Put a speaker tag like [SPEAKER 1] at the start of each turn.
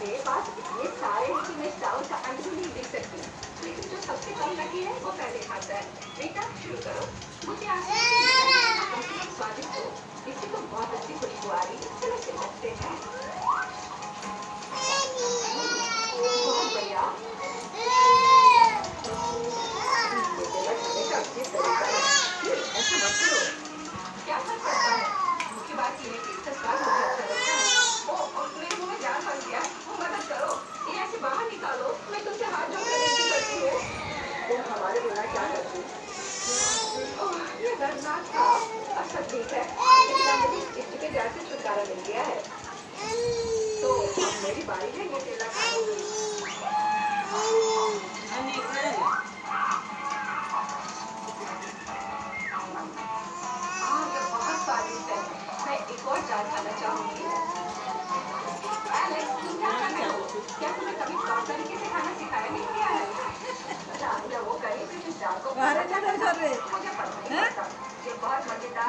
[SPEAKER 1] मेरे पास इतने सारे हैं कि मैं चावल का अंत भी नहीं देख सकती, लेकिन जो सबसे कम लकी है वो पहले खाता है। बेटा शुरू करो। मुझे आशा है कि मेरा खाना कम से कम स्वादिष्ट हो। इससे तो बहुत अच्छी खुशबू आ रही है। चलो इसे ढकते हैं। बहुत बढ़िया। ये तेल हमेशा अच्छी तरह का है। ऐसा मत करो। क्या फर्क पड़ता है? मुख्य बात ये है कि इसका स्वाद मुझे अच्छा लगता है। ओह, मेरे मुंह में जान फंस गया। मदद करो। ये ऐसे बाहर निकालो। मैं तुमसे हाथ जोड़कर विनती करती हूँ। तुम हमारे बिना क्या करती? ओह, ये दर्दनाक था। अब सब ठीक है, लेकिन अब मुझे इस चिपचिपे जार से छुटकारा मिल गया है। तो अब मेरी बारी है ये केला खाने की। ये बहुत स्वादिष्ट है। मैं एक और जार खाना चाहूंगी। एलेक्स, तुम क्या कर रहे हो? क्या तुम्हें कभी प्रॉपर तरीके से खाना सिखाया नहीं गया है? अच्छा, वो कहीं से इस जार को मुझे पता नहीं पड़ता। ये बहुत मजेदार।